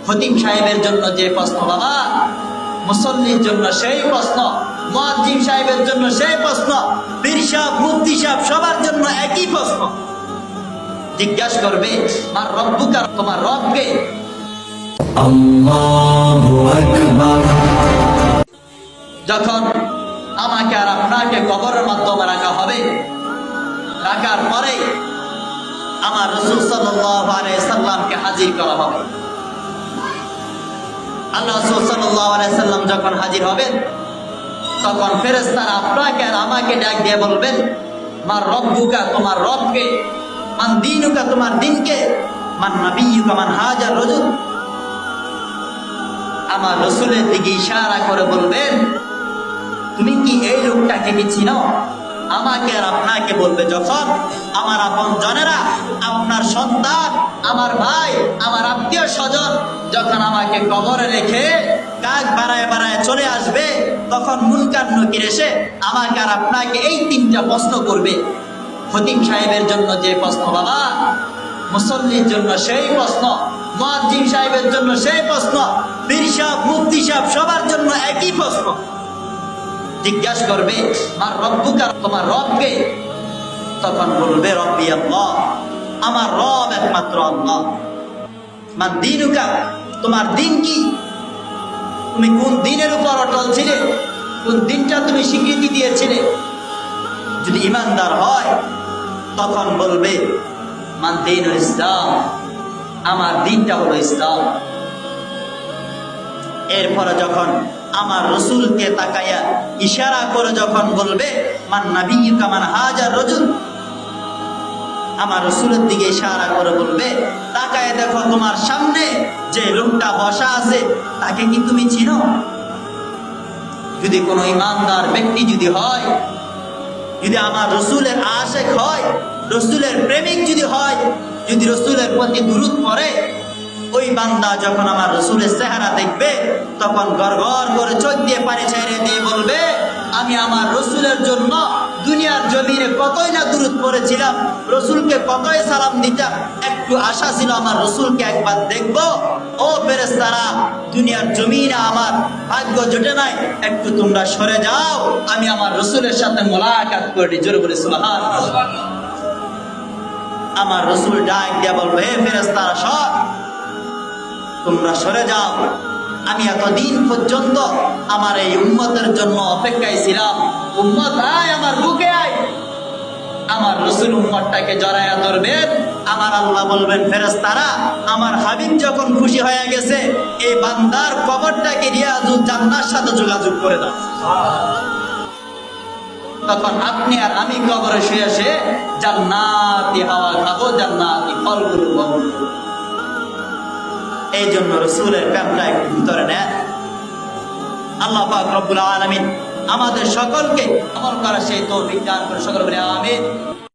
খতিব সাহেবের জন্য যে প্রশ্ন বাবা, মুসল্লির জন্য সেই প্রশ্ন, মুয়াজ্জিন সাহেবের জন্য সেই প্রশ্ন, পীর সাহেব, মুফতি সাহেব সবার জন্য একই প্রশ্ন। জিজ্ঞাসা করবে মার রব্বুকা, তোমার রবকে। আল্লাহু আকবার। যখন আমাকে আর আপনাকে কবরের মাধ্যমে রাখা হবে, রাখার পরে আমার রাসূল সাল্লাল্লাহু আলাইহি সাল্লামকে হাজির করা হবে। আল্লাহ রাসূল সাল্লাল্লাহু আলাইহি সাল্লাম যখন হাজির হবেন, তখন ফেরেশতারা আপনাকে আর আমাকে ডাক দিয়ে বলবেন মার রব্বুকা, তোমার রবকে। মান দীনুকা, তোমার দিনকে। মান নাবিয়্যুকা, মান হাজার রাজুল। আমার রাসূলের দিকে ইশারা করে বলবেন তুমি কি এই লোকটাকে কি চিনো? আমাকে আর আপনাকে বলবে যখন আমার আপনজনেরা, আপনার সন্তান, আমার ভাই, আমার আত্মীয় স্বজন যখন আমাকে কবরে রেখে কাক বাড়ায় বাড়ায় চলে আসবে, তখন মুনকার নকির এসে আমাকে আর আপনাকে এই তিনটা প্রশ্ন করবে। খতিব সাহেবের জন্য যে প্রশ্ন বাবা, মুসল্লির জন্য সেই প্রশ্ন, মুয়াজ্জিন সাহেবের জন্য সেই প্রশ্ন, পীর সাহেব, মুফতি সাহেব সবার জন্য একই প্রশ্ন। জিজ্ঞাসা করবে মার রব্বুকা, তোমার রবকে। তখন বলবে রব্বি আল্লাহ, আমার রব একমাত্র আল্লাহ। মান দীনুকা, তোমার দিন কি? তুমি কোন দিনের উপর অটল ছিলে? কোন দিনটা তুমি স্বীকৃতি দিয়েছিলে? যদি ইমানদার হয় তখন বলবে মান দীনুল ইসলাম, আমার দিনটা হলো ইসলাম। এরপরে যখন আমার রাসূলকে তাকায়া ইশারা করে যখন বলবে মান নাবিয়্যুকা, মান হাজার রাজুল, আমার রাসূলের দিকে ইশারা করে বলবে তাকায় দেখো তোমার সামনে যে লোকটা বসা আছে তাকে কি তুমি চিনো? যদি কোনো ইমানদার ব্যক্তি যদি হয়, যদি আমার রাসূলের আশিক হয়, রাসূলের প্রেমিক যদি হয়, যদি রাসূলের প্রতি দুরূদ পড়ে, ওই বান্দা যখন আমার রাসূলের চেহারা দেখবে তখন গড়গড় করে চোখ দিয়ে পানি ছেড়ে দিয়ে বলবে আমি আমার রাসূলের জন্য দুনিয়ার জমিনে কতই না দুরূদ পড়েছিলাম, রাসূলকে কতই সালাম দিতাম, একটু আশা ছিল আমার রাসূলকে একবার দেখব। ও ফেরেশতারা, দুনিয়ার জমিনে আমার ভাগ্য জোটে নাই, একটু তোমরা সরে যাও, আমি আমার রাসূলের সাথে মোলাকাত করি। জোরে বলে সুবহানাল্লাহ। আমার রাসূল ডাক দিয়া বলবে হে ফেরেশতারা সর, তোমরা সরে যাও, আমি এতদিন পর্যন্ত আমার এই উম্মতের জন্য অপেক্ষায় ছিলাম। উম্মত আয়, আমার বুকে আয়। আমার রাসূল উম্মতটাকে জড়ায়া ধরবেন, আমার আল্লাহ বলবেন ফেরেশতারা আমার হাবিব যখন খুশি হয়ে গেছে, এই বান্দার কবরটাকে রিয়াজুল জান্নাতের সাথে যোগাযোগ করে দাও। তখন আপনি আর আমি কবরে শুয়ে শুয়ে জান্নাতি হাওয়া খাবো, জান্নাতি ফলগুলো ভোগ করব। এই জন্য রাসূলের প্রেমটা একটু ভিতরে নেন। আল্লাহ পাক রব্বুল আলামিন আমাদের সকলকে আমল করার সেই তৌফিক দান করে। সকলে বলে আমিন।